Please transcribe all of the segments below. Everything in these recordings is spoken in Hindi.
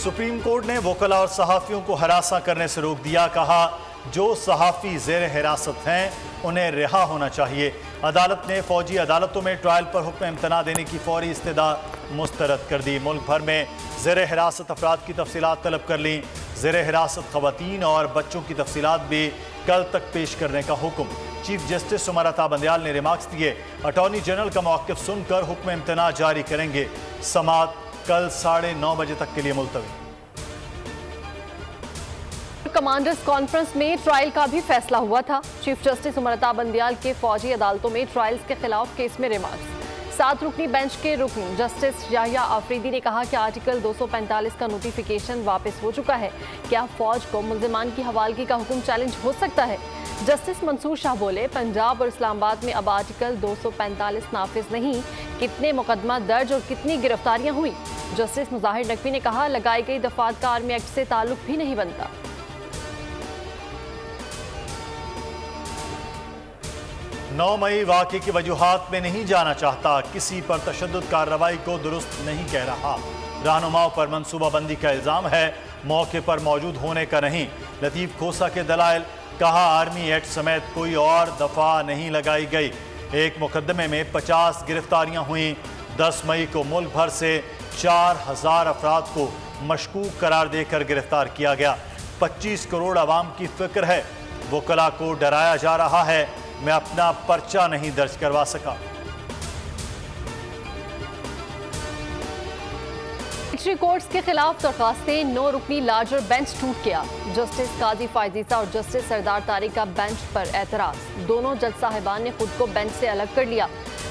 सुप्रीम कोर्ट ने वकला और सहाफ़ियों को हरासा करने से रोक दिया। कहा जो सहाफ़ी ज़ेर हिरासत हैं उन्हें रिहा होना चाहिए। अदालत ने फौजी अदालतों में ट्रायल पर हुक्म इम्तना देने की फौरी इस्तदा मुस्तरद कर दी। मुल्क भर में ज़ेर हिरासत अफराद की तफसीलात तलब कर लीं। ज़ेर हिरासत ख़वातीन और बच्चों की तफसीलात भी कल तक पेश करने का हुक्म। चीफ जस्टिस उमर अता बंदयाल ने रिमार्क्स दिए। अटॉर्नी जनरल का मौक़िफ़ सुनकर हुक्म इम्तना जारी करेंगे। समात कल 9:30 बजे तक के लिए मुलतवी। कमांडर्स कॉन्फ्रेंस में ट्रायल का भी फैसला हुआ था। चीफ जस्टिस उमर अता बंदयाल के फौजी अदालतों में ट्रायल्स के खिलाफ केस में रिमार्क्स। 7 रुकनी बेंच के रुकन जस्टिस याहिया आफरीदी ने कहा कि आर्टिकल 245 का नोटिफिकेशन वापस हो चुका है। क्या फौज को मुल्जिमान की हवालगी का हुक्म चैलेंज हो सकता है? जस्टिस मंसूर शाह बोले, पंजाब और इस्लामाबाद में अब आर्टिकल 245 नाफिज नहीं। कितने मुकदमा दर्ज और कितनी गिरफ्तारियां हुई? जस्टिस मुजाहिर नकवी ने कहा, लगाई गई दफात का आर्मी एक्ट से ताल्लुक भी नहीं बनता। 9 मई वाक़े की वजूहात में नहीं जाना चाहता, किसी पर तशद्दुद कार्रवाई को दुरुस्त नहीं कह रहा। रहनुमाओं पर मनसूबाबंदी का इल्ज़ाम है, मौके पर मौजूद होने का नहीं। लतीफ़ खोसा के दलाइल, कहा आर्मी एक्ट समेत कोई और दफ़ा नहीं लगाई गई। एक मुकदमे में 50 गिरफ्तारियां हुई। 10 मई को मुल्क भर से 4000 अफराद को मशकूक करार देकर गिरफ्तार किया गया। 25 करोड़ आवाम की फिक्र है। वकला को डराया जा रहा है, मैं अपना पर्चा नहीं दर्ज करवा सका। कोर्ट्स के खिलाफ दरखास्तें। 9 रुकनी लार्जर बेंच टूट गया। जस्टिस काजी फायजीसा और जस्टिस सरदार तारिक का बेंच पर एतराज। दोनों जज साहिबान ने खुद को बेंच से अलग कर लिया।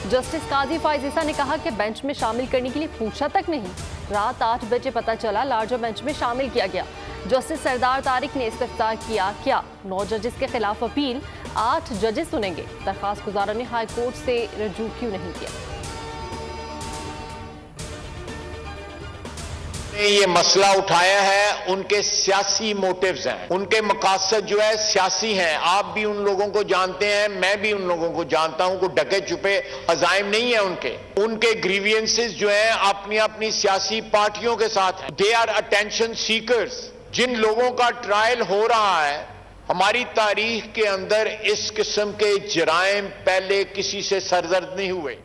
जस्टिस काजी फायजीसा ने कहा कि बेंच में शामिल करने के लिए पूछा तक नहीं। रात 8 बजे पता चला लार्जर बेंच में शामिल किया गया। जस्टिस सरदार तारिक ने इस्तिफ्तार किया। क्या 9 जजेस के खिलाफ अपील? 8 जजेस सुनेंगे। दरखास्त गुजारों ने हाई कोर्ट से रजू क्यों नहीं किया? ये मसला उठाया है, उनके सियासी मोटिव्स हैं, उनके मकासद जो है सियासी हैं। आप भी उन लोगों को जानते हैं, मैं भी उन लोगों को जानता हूं। को ढके छुपे अजाइम नहीं है उनके ग्रीवियंसेस जो हैं अपनी अपनी सियासी पार्टियों के साथ हैं। They are attention seekers. जिन लोगों का ट्रायल हो रहा है, हमारी तारीख के अंदर इस किस्म के जराइम पहले किसी से सरजर्द नहीं हुए।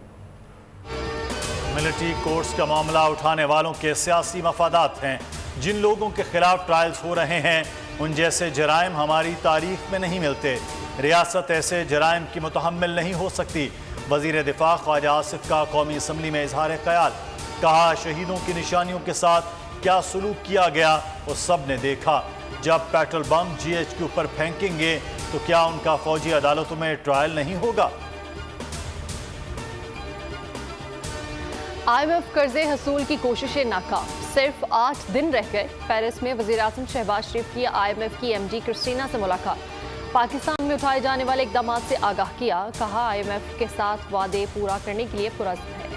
मिलिट्री कोर्ट्स का मामला उठाने वालों के सियासी मफादात हैं। जिन लोगों के खिलाफ ट्रायल्स हो रहे हैं, उन जैसे जराइम हमारी तारीख में नहीं मिलते। रियासत ऐसे जराइम की मुतहम्मिल नहीं हो सकती। वजीर दिफा ख्वाजा आसिफ का कौमी असम्बली में इजहार ख्याल। कहा शहीदों की निशानियों के साथ क्या सलूक किया गया वो सब ने देखा। जब पेट्रोल बम GHQ पर फेंकेंगे तो क्या उनका फौजी अदालतों में ट्रायल नहीं होगा? IMF कर्जे हसूल की कोशिशें नाकाम। सिर्फ 8 दिन रह गए। पेरिस में वज़ीर आज़म शहबाज शरीफ की IMF की MD क्रिस्टीना से मुलाकात। पाकिस्तान में उठाए जाने वाले इक़दाम से आगाह किया। कहा IMF के साथ वादे पूरा करने के लिए पुरज़्म है।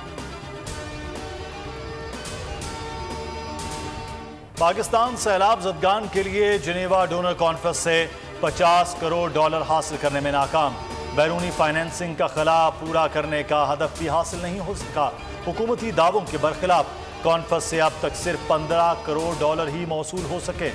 पाकिस्तान सैलाब ज़दगान के लिए जिनेवा डोनर कॉन्फ्रेंस से $50 करोड़ हासिल करने में नाकाम। बैरूनी फाइनेंसिंग का खला पूरा करने का हदफ भी हासिल नहीं हो सका। हुकूमती दावों के बरखिलाफ कॉन्फ्रेंस से अब तक सिर्फ $15 करोड़ ही मौसूल हो सके।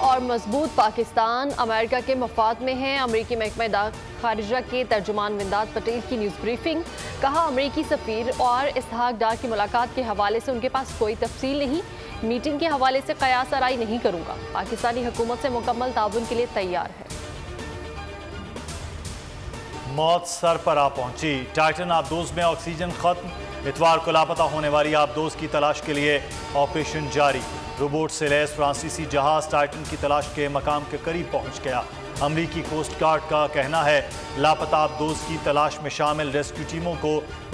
और मजबूत पाकिस्तान अमेरिका के मफाद में है। अमेरिकी महकमा खारिजा के तर्जुमान विंदात पटेल की न्यूज़ ब्रीफिंग। कहा अमेरिकी सफीर और इसहाक डार की मुलाकात के हवाले से उनके पास कोई तफसील नहीं। मीटिंग के हवाले से कयास आराई नहीं करूंगा। पाकिस्तानी हुकूमत से मुकम्मल ताउन के लिए तैयार है। मौत सर पर आ पहुंची। टाइटन आबदोज में ऑक्सीजन खत्म। इतवार को लापता होने वाली आबदोज की तलाश के लिए ऑपरेशन जारी। रोबोट से लैस फ्रांसीसी जहाज टाइटन की तलाश के मकाम के करीब पहुंच गया। अमरीकी कोस्ट गार्ड का कहना है लापता आबदोज की तलाश में शामिल रेस्क्यू टीमों को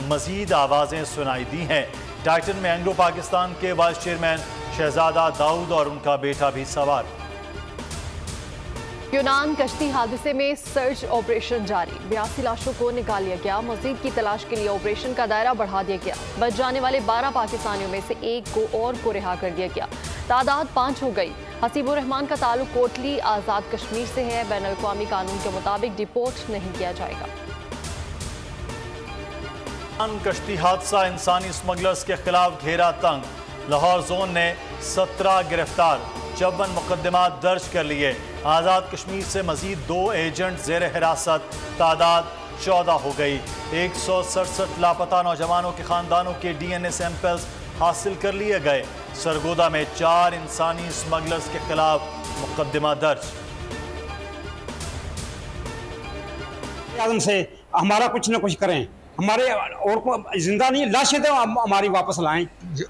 मजीद आवाज़ें सुनाई दी हैं। टाइटन में एंग्लो पाकिस्तान के वाइस चेयरमैन शहजादा दाऊद और उनका बेटा भी सवार। यूनान कश्ती हादसे में सर्च ऑपरेशन जारी। 82 लाशों को निकाल लिया गया। मजीद की तलाश के लिए ऑपरेशन का दायरा बढ़ा दिया गया। बच जाने वाले 12 पाकिस्तानियों में से एक को रिहा कर दिया गया। तादाद 5 हो गई। हसीबुर रहमान का ताल्लुक कोटली आज़ाद कश्मीर से है। बैन अल-अक़वामी कानून के मुताबिक डिपोर्ट नहीं किया जाएगा। कश्ती हादसा, इंसानी स्मगलर्स के खिलाफ घेरा तंग। लाहौर जोन ने 17 गिरफ्तार, 54 मुकदमात दर्ज कर लिए। आज़ाद कश्मीर से मजीद 2 एजेंट जेर हिरासत, तादाद 14 हो गई। 167 लापता नौजवानों के खानदानों के DNA सैंपल्स हासिल कर लिए गए। सरगोदा में 4 इंसानी स्मगलर्स के खिलाफ मुकदमा दर्ज। आजम से हमारा कुछ न कुछ करें, हमारे और को जिंदा नहीं लाशें तो हमारी वापस लाएं।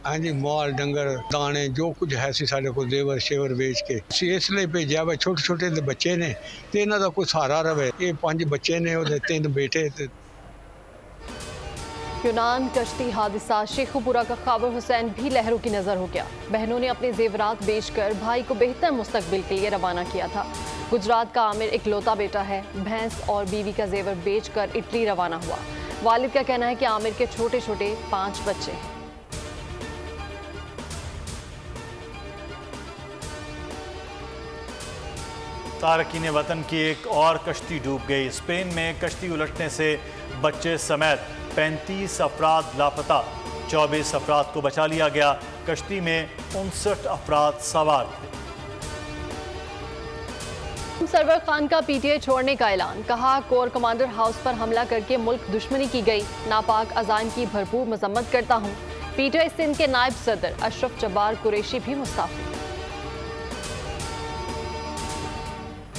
हाँ जी, माल डंगर दाने जो कुछ है सी साढ़े को देवर शेवर बेच के इसलिए भेजा वा। छोटे छोटे बच्चे ने ते इन्हां दा कोई सहारा रहे। ये 5 बच्चे ने, 3 बेटे। यूनान कश्ती हादसा, शेखुपुरा का खाबर हुसैन भी लहरों की नजर हो गया। बहनों ने अपने जेवरात बेचकर भाई को बेहतर मुस्तकबिल के लिए रवाना किया था। गुजरात का आमिर इकलौता बेटा है। भैंस और बीवी का जेवर बेचकर इटली रवाना हुआ। वालिद का कहना है कि आमिर के छोटे छोटे 5 बच्चे हैं। तारकीन वतन की एक और कश्ती डूब गई। स्पेन में कश्ती उलटने से बच्चे समेत 35 अफराद लापता, 24 अफराद को बचा लिया गया। कश्ती में 59 अफराद सवार थे। सरवर खान का पीटीआई छोड़ने का ऐलान, कहा कोर कमांडर हाउस पर हमला करके मुल्क दुश्मनी की गई। नापाक अजान की भरपूर मजम्मत करता हूँ। पीटीआई सिंध के नायब सदर अशरफ जब्बार कुरैशी भी मुस्ताफी।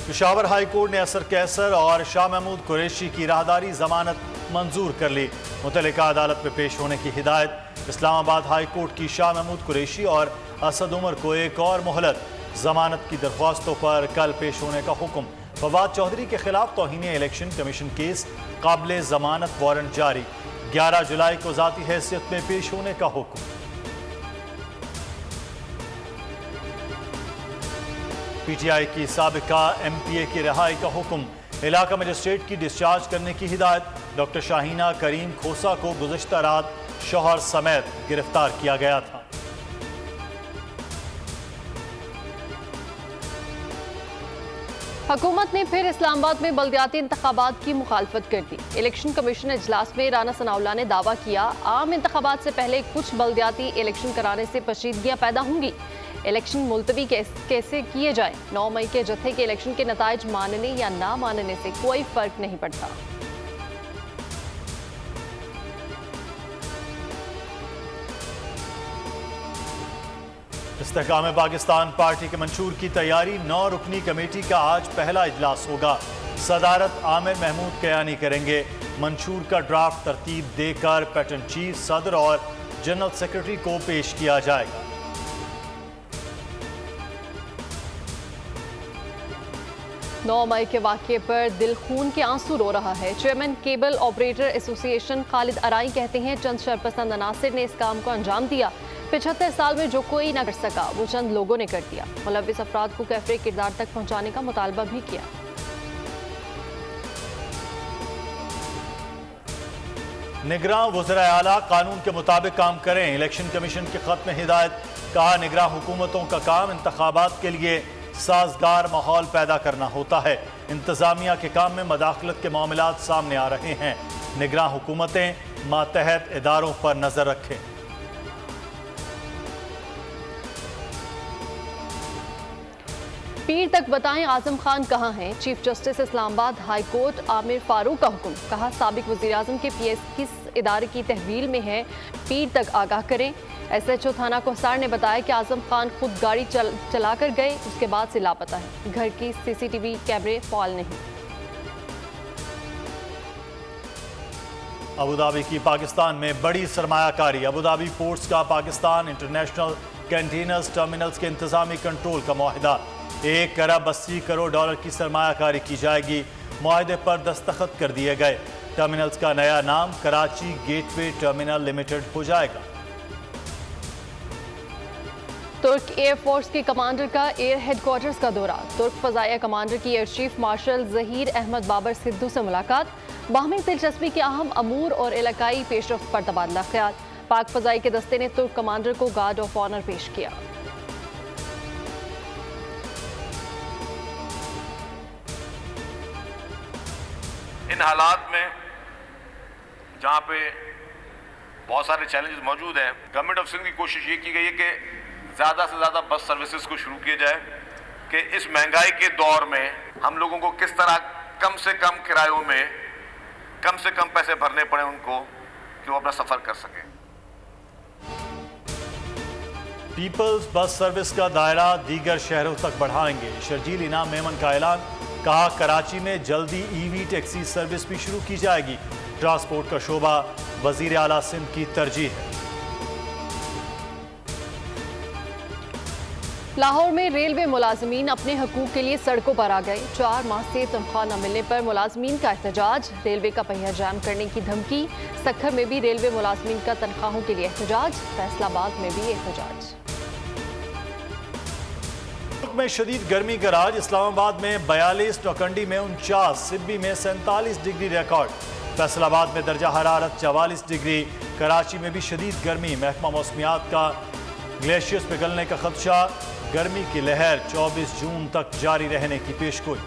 पेशावर हाई कोर्ट ने असर कैसर और शाह महमूद कुरैशी की राहदारी जमानत मंजूर कर ली। मुतल्लिका अदालत में पेश होने की हिदायत। इस्लामाबाद हाई कोर्ट की शाह महमूद कुरैशी और असद उमर को एक और मोहलत। जमानत की दरख्वास्तों पर कल पेश होने का हुक्म। फवाद चौधरी के खिलाफ तौहीन इलेक्शन कमीशन केस, काबिल जमानत वारंट जारी। 11 जुलाई को जाती हैसियत में पेश होने का हुक्म। पीटीआई की साबिका MPA की रिहाई का हुक्म। इलाका मजिस्ट्रेट की डिस्चार्ज करने की हिदायत। डॉक्टर शाहीना करीम खोसा को गुज़श्ता रात शौहर समेत गिरफ्तार किया गया था। हुकूमत ने फिर इस्लामाबाद में बल्दियाती इंतखाबात की मुखालफत कर दी। इलेक्शन कमीशन इजलास में राना सनाउल्लाह ने दावा किया, आम इंतखाबात से पहले कुछ बल्दियाती इलेक्शन कराने से पेचीदगियां पैदा होंगी। इलेक्शन मुलतवी कैसे किए जाए। 9 मई के जत्थे के इलेक्शन के नताइज मानने या ना मानने से कोई फर्क नहीं पड़ता। इस्तेहकाम पाकिस्तान पार्टी के मंशूर की तैयारी। 9 रुकनी कमेटी का आज पहला इजलास होगा। सदारत आमिर महमूद कयानी करेंगे। मंशूर का ड्राफ्ट तरतीब देकर पैटर्न चीफ, सदर और जनरल सेक्रेटरी को पेश किया जाएगा। नौ मई के वाक़े पर दिल खून के आंसू रो रहा है। Chairman cable operator association Khalid Arai कहते हैं, चंद शरपसंद अनासिर ने इस काम को अंजाम दिया। 75 साल में जो कोई ना कर सका वो चंद लोगों ने कर दिया। मुलव्विस अफराद को कैफरे किरदार तक पहुंचाने का मुतालबा भी किया। निगरां वज़रा आला कानून के मुताबिक काम करें। इलेक्शन कमीशन के खत में हिदायत। कहा, निगरां हुकूमतों का काम इंतखाबात के लिए साजगार माहौल पैदा करना होता है। इंतजामिया के काम में मदाखलत के मामलात सामने आ रहे हैं। निगरां हुकूमतें मातहत इदारों पर नजर रखें। पीर तक बताएं आजम खान कहां हैं। Chief justice Islamabad high court Aamir Farooq का हुक्म। कहा, साबिक वज़ीर आज़म के PS किस इदारे की तहवील में है, पीर तक आगाह करें। SHO थाना कोहसार ने बताया कि आजम खान खुद गाड़ी चला कर गए, उसके बाद से लापता है। घर की CCTV कैमरे फॉल नहीं। अबूधाबी की पाकिस्तान में बड़ी सरमायाकारी। अबूधाबी पोर्ट्स का पाकिस्तान इंटरनेशनल कंटेनर्स टर्मिनल्स के इंतजामी कंट्रोल का मुआहिदा। 1 अरब 80 करोड़ डॉलर की सरमायाकारी की जाएगी। मुआहिदे पर दस्तखत कर दिए गए। टर्मिनल्स का नया नाम कराची गेटवे टर्मिनल लिमिटेड हो जाएगा। तुर्क एयरफोर्स के कमांडर का एयर हेडक्वार्टर्स का दौरा। तुर्क फजाइया कमांडर की air chief marshal Zaheer Ahmed Babar Sidhu से मुलाकात। बाहमी दिलचस्पी के अहम अमूर और इलाकाई पेशरफ्त पर तबादला ख्याल। पाक फजाई के दस्ते ने तुर्क कमांडर को गार्ड ऑफ ऑनर पेश किया। इन हालात में जहाँ पे बहुत सारे चैलेंजेस मौजूद हैं। गवर्नमेंट ऑफ सिंध की कोशिश ये की गई है कि ज़्यादा से ज़्यादा बस सर्विसेज को शुरू किया जाए कि इस महंगाई के दौर में हम लोगों को किस तरह कम से कम किरायों में कम से कम पैसे भरने पड़े उनको कि वो अपना सफ़र कर सकें। पीपल्स बस सर्विस का दायरा दीगर शहरों तक बढ़ाएंगे। शर्जील इनाम मेमन का ऐलान। कहा कराची में जल्दी ईवी टैक्सी सर्विस भी शुरू की जाएगी। ट्रांसपोर्ट का शोबा वजीर आला सिंध की तरजीह है। लाहौर में रेलवे मुलाजमीन अपने हकूक के लिए सड़कों पर आ गए। 4 माह से तनख्वाह न मिलने पर मुलाजमीन का एहतजाज। रेलवे का पहिया जाम करने की धमकी। सखर में भी रेलवे मुलाजमीन का तनख्वाहों के लिए एहतजाज। फैसलाबाद में भी एहतजाज। मुल्क में शदीद गर्मी का राज। इस्लामाबाद में 42, नौकंडी में 49, सिब्बी में 47 डिग्री रिकॉर्ड। फैसलाबाद में दर्जा हरारत 44 डिग्री। कराची में भी शदीद गर्मी। महकमा मौसमियात का ग्लेशियर्स पिघलने का खदशा। गर्मी की लहर 24 जून तक जारी रहने की पेशगोई।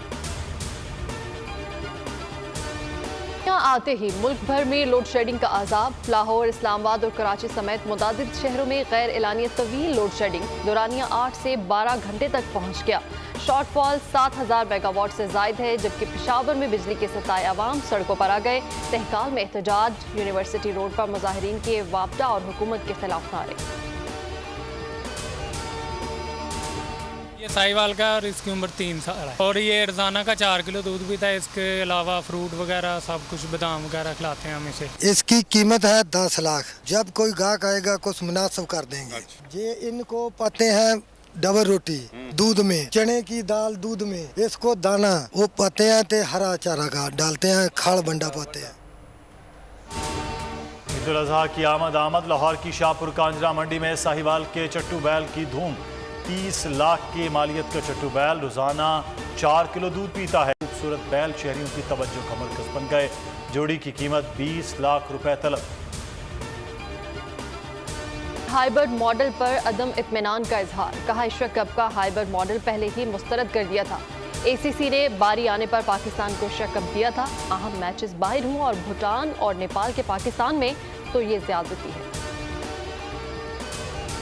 आते ही मुल्क भर में लोड शेडिंग का अजाब। लाहौर, इस्लामाबाद और कराची समेत मुतादिद शहरों में गैर एलानिया तवील लोड शेडिंग। दौरानिया 8 से 12 घंटे तक पहुंच गया। शॉर्टफॉल 7000 मेगावाट से जायद है। जबकि पेशावर में बिजली के सताए अवाम सड़कों पर आ गए। तहकाल में एहतजाज। यूनिवर्सिटी रोड पर मुजाहिरीन के वापडा और हुकूमत के खिलाफ नारे। ये साहिवाल का और इसकी उम्र 3 साल है और ये रोजाना का 4 किलो दूध पीता है। इसके अलावा फ्रूट वगैरह सब कुछ बादाम वगैरह खिलाते हैं हम इसे। इसकी कीमत है 10 लाख। जब कोई गाहक आएगा कुछ मुनासिब कर देंगे। ये इनको पाते हैं डबल रोटी दूध में, चने की दाल दूध में, इसको दाना वो पाते हैं ते हरा चारा का डालते हैं, खाड़ बंडा पाते हैं। ईद उल अजहा की आमद। लाहौर की शाहपुर कांजरा मंडी में साहिवाल के चट्टू बैल की धूम। 30 लाख की मालियत का चट्टू बैल रोजाना 4 किलो दूध पीता है। खूबसूरत बैल शहरियों की तवज्जो का मरकज बन गए। जोड़ी की कीमत 20 लाख रुपए तलब। हाइब्रिड मॉडल पर अदम इत्मीनान का इजहार। कहा एशिया कप का हाइब्रिड मॉडल पहले ही मुस्तरद कर दिया था। ACC ने बारी आने पर पाकिस्तान को एशिया कप दिया था। अहम मैचेस बाहर हुए और भूटान और नेपाल के पाकिस्तान में तो ये ज्यादती है।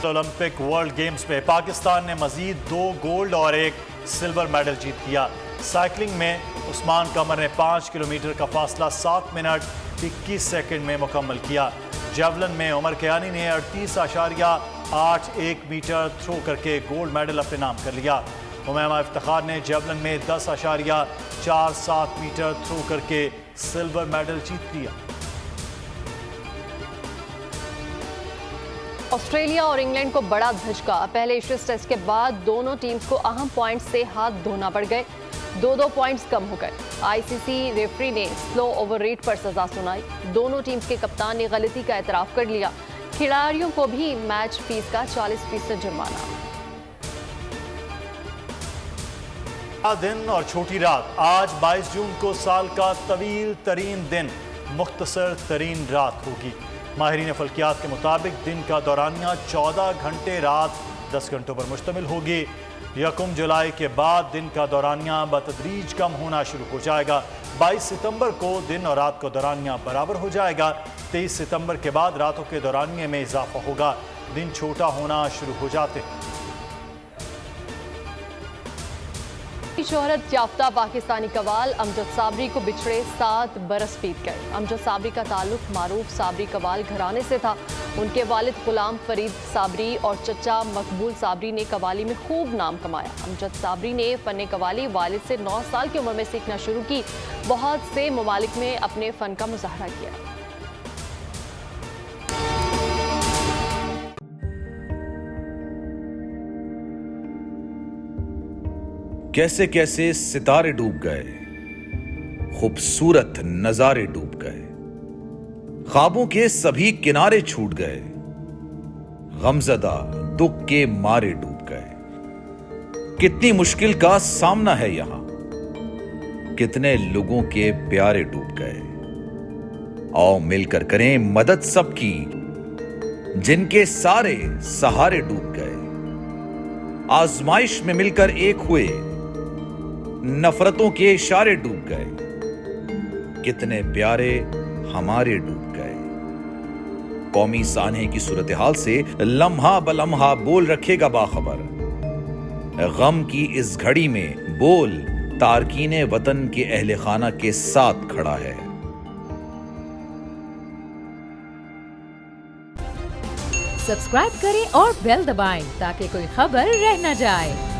ओलंपिक वर्ल्ड गेम्स में पाकिस्तान ने मजीद 2 गोल्ड और 1 सिल्वर मेडल जीत लिया। साइकिलिंग में उस्मान कमर ने 5 किलोमीटर का फासला 7 मिनट 21 सेकंड में मुकम्मल किया। जेवलिन में उमर कयानी ने 38.81 मीटर थ्रो करके गोल्ड मेडल अपने नाम कर लिया। उमैमा इफ्तिखार ने जेवलिन में 10.47 मीटर थ्रो करके सिल्वर मेडल जीत लिया। ऑस्ट्रेलिया और इंग्लैंड को बड़ा झटका। पहले एशेज टेस्ट के बाद दोनों टीम्स को अहम पॉइंट्स से हाथ धोना पड़ गए। 2-2 पॉइंट्स कम हो गए। ICC रेफरी ने स्लो ओवर रेट पर सजा सुनाई। दोनों टीम्स के कप्तान ने गलती का एतराफ कर लिया। खिलाड़ियों को भी मैच फीस का 40% जुर्माना। दिन और छोटी रात। आज 22 जून को साल का तवील तरीन दिन, मुख्तसर तरीन रात होगी। माहिरीन फल्कियात के मुताबिक दिन का दौरानिया 14 घंटे, रात 10 घंटों पर मुश्तमिल होगी। 1 जुलाई के बाद दिन का दौरानिया बतदरीज कम होना शुरू हो जाएगा। 22 सितंबर को दिन और रात का दौरानिया बराबर हो जाएगा। 23 सितंबर के बाद रातों के दौरानिए में इजाफा होगा। दिन छोटा होना शुरू हो जाते हैं। शोहरत याफ्ता पाकिस्तानी कवाल अमजद साबरी को बिछड़े 7 बरस बीत गए। अमजद साबरी का ताल्लुक मारूफ साबरी कवाल घराने से था। उनके वालिद गुलाम फरीद साबरी और चचा मकबूल साबरी ने कवाली में खूब नाम कमाया। अमजद साबरी ने फ़न कवाली वालिद से 9 साल की उम्र में सीखना शुरू की। बहुत से ममालिक में अपने फ़न का मुजाहरा किया। कैसे कैसे सितारे डूब गए, खूबसूरत नजारे डूब गए, ख्वाबों के सभी किनारे छूट गए, गमजदा दुख के मारे डूब गए। कितनी मुश्किल का सामना है यहां, कितने लोगों के प्यारे डूब गए। आओ मिलकर करें मदद सबकी, जिनके सारे सहारे डूब गए। आजमाइश में मिलकर एक हुए, नफरतों के इशारे डूब गए। कितने प्यारे हमारे डूब गए। कौमी सानहे की सूरत हाल से लम्हा बलम्हा बोल रखेगा बाखबर। गम की इस घड़ी में बोल तारकीने वतन के अहले खाना के साथ खड़ा है। सब्सक्राइब करें और बेल दबाएं ताकि कोई खबर रह न जाए।